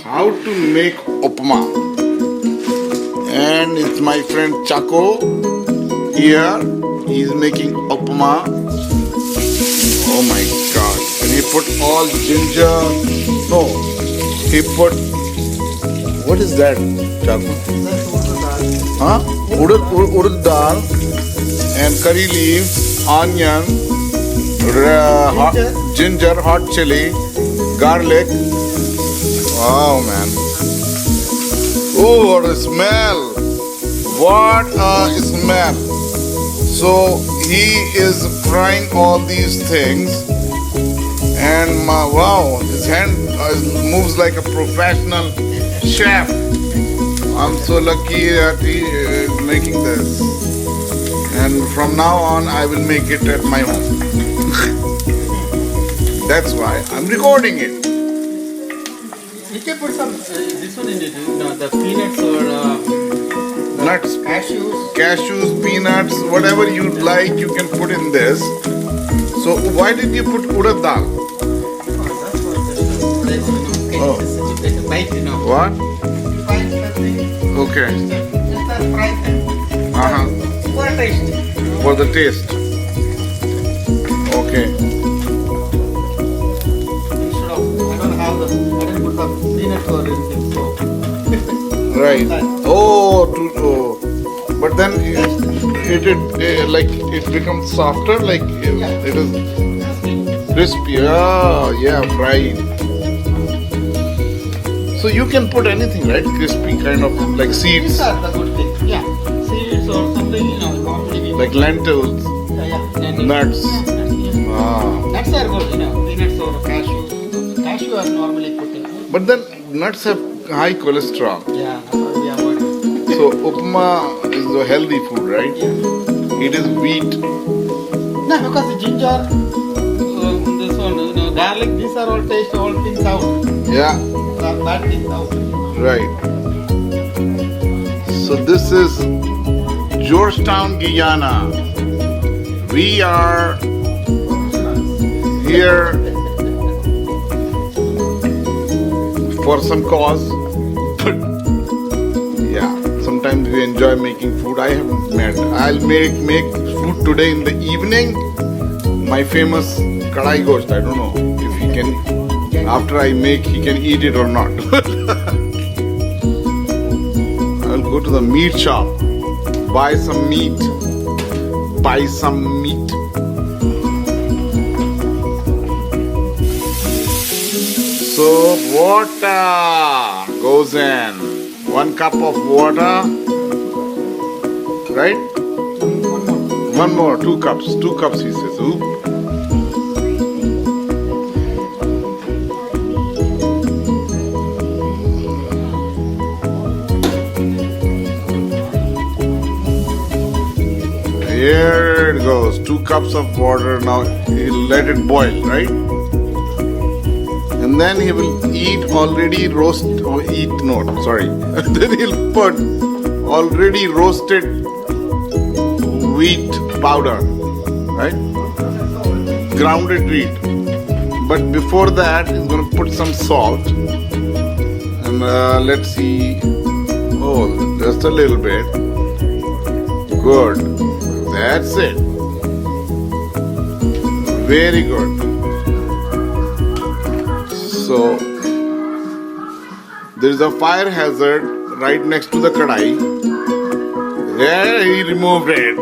how to make UPMA. And it's my friend Chacko here. He's making UPMA. Oh my god. And he put all ginger. No. He put. What is that, Chacko? Huh? Urad daal and curry leaves, onion, ginger, hot chili, garlic. Wow, man. Oh, what a smell. What a smell. So he is frying all these things. And wow, his hand moves like a professional chef. I'm so lucky that he is making this. And from now on, I will make it at my home. That's why I'm recording it. You can put some this one in it, the peanuts or Nuts, cashews, peanuts, whatever you like, you can put in this. So why did you put urad daal? That's what it's a bite, What? Bite the thing. Okay. Just a fry thing. For a taste. For the taste. Okay. Instead of, I didn't put the peanuts or anything, so. Right. But then it becomes softer, like it is crispy. Yeah, fried. So you can put anything, right? Crispy kind of like seeds. These are the good things. Yeah. Seeds or something, normally Like lentils, nuts. Nuts are good, peanuts or cashew. Cashew are normally put in. But then nuts have high cholesterol. Yeah, we avoid it. So UPMA is a healthy food, right? Yeah. It is wheat. No, because the ginger, this one, garlic, these are all taste all things out. Yeah, Bad things out. right. So this is Georgetown Guyana. We are here for some cause. Yeah, sometimes we enjoy making food. I haven't met. I'll make food today in the evening. My famous kadai gosht. I don't know if he can. After I make, he can eat it or not. I'll go to the meat shop, buy some meat. So water goes in. 1 cup of water, right? One more, 2 cups. 2 cups, he says. Oop. Here it goes. 2 cups of water. Now he'll let it boil, right? And then he will eat already then he'll put already roasted wheat powder, right? Grounded wheat. But before that, he's going to put some salt. And let's see. Oh, just a little bit. Good. That's it. Very good. So, there is a fire hazard right next to the kadai. Yeah, he removed it.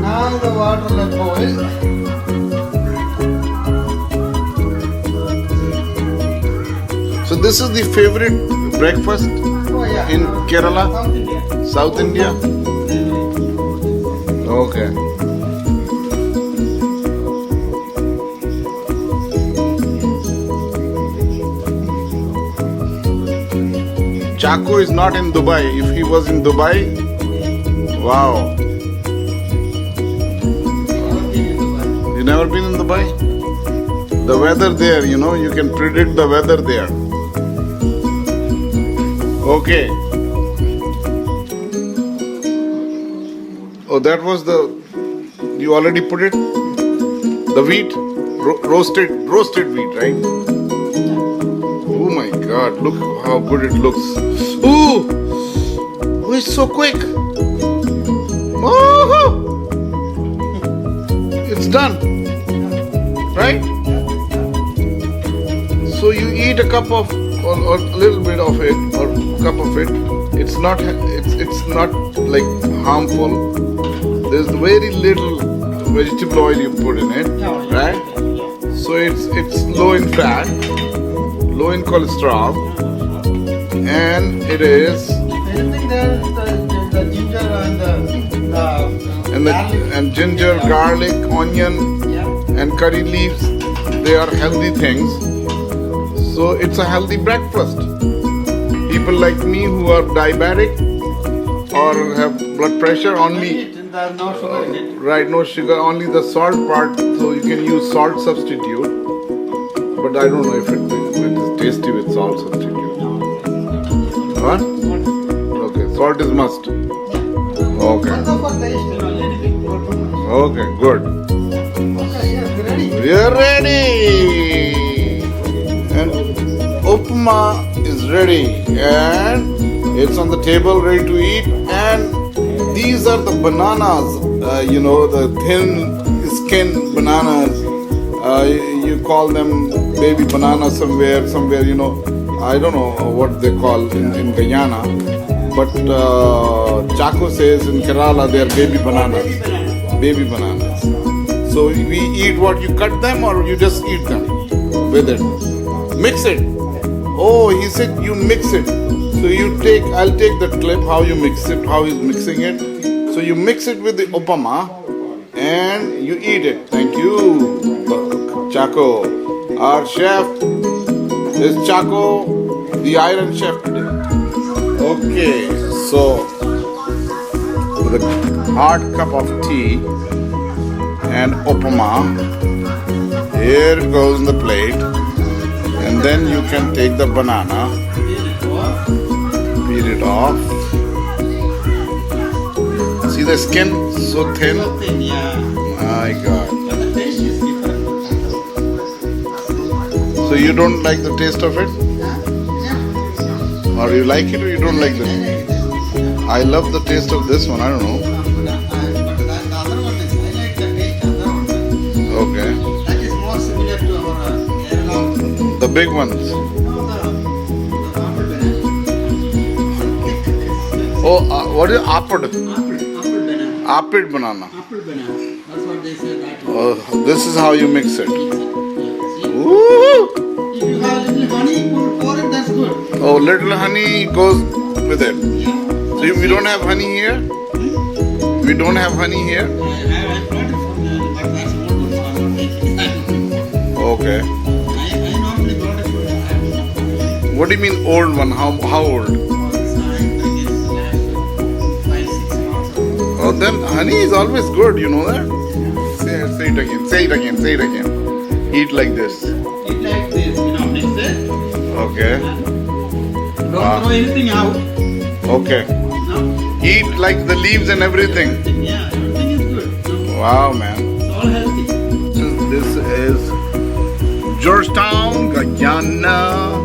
Now the water will boil. So this is the favorite breakfast in Kerala, South India. Okay. Chacko is not in Dubai. If he was in Dubai, wow. You never been in Dubai? The weather there, you can predict the weather there. Okay. Oh, that was the. You already put it. The wheat, roasted wheat, right? Oh my God! Look how good it looks. Ooh, oh, it's so quick. Oh, it's done, right? So you eat a cup of or a little bit of it or cup of it. It's not like harmful. There's very little vegetable oil you put in it, right? So it's low in fat, low in cholesterol, and it is. Anything there, the ginger and the And ginger, garlic, onion, and curry leaves, they are healthy things. So it's a healthy breakfast. People like me who are diabetic or have blood pressure, only no sugar in it. right, no sugar, only the salt part. So you can use salt substitute. But I don't know if it is tasty with salt substitute. What? Okay, salt is must. Okay. Also for taste, little bit more too much. Okay, good. Okay, yes, ready? We are ready. And upma is ready. And it's on the table ready to eat. And these are the bananas. The thin skin bananas. You call them baby banana somewhere. I don't know what they call in Guyana. But Chacko says in Kerala they are baby bananas. Baby bananas. So we eat what, you cut them or you just eat them with it? Mix it. Oh, he said you mix it. So I'll take the clip how you mix it, how he's mixing it. So you mix it with the upama and you eat it. Thank you, Chacko. Our chef is Chacko, the Iron Chef today. Okay, so with a hot cup of tea and upama, here it goes in the plate, and then you can take the banana, peel it off. See the skin, so thin. So thin, yeah. My God. But the taste is different. So you don't like the taste of it? Yeah. Or you like it or you don't like it? I love the taste of this one, I don't know. But the other one is, I like the taste of the other one. Okay. That is more similar to our Kerala. The big ones. No, the apple banana. Oh, what is apple? Apple banana. Apple banana. Apple banana. That's what they say. That one. Oh, this is how you mix it. See? Ooh. If you have little honey pour it, that's good. Oh, little honey goes with it. Yeah. So we don't have honey here? We don't have honey here? I brought it from the, but that's old one, so I'm not taking that. Okay. I normally brought it from the What do you mean old one? How old? I think it's last 5-6 months. Oh, then honey is always good, you know that? Say it again, say it again, say it again. Eat like this. Eat like this, mix it. Okay. Don't throw anything out. Okay. No? Eat like the leaves and everything. Yeah, everything is good. No? Wow, man. It's all healthy. This is Georgetown Guyana.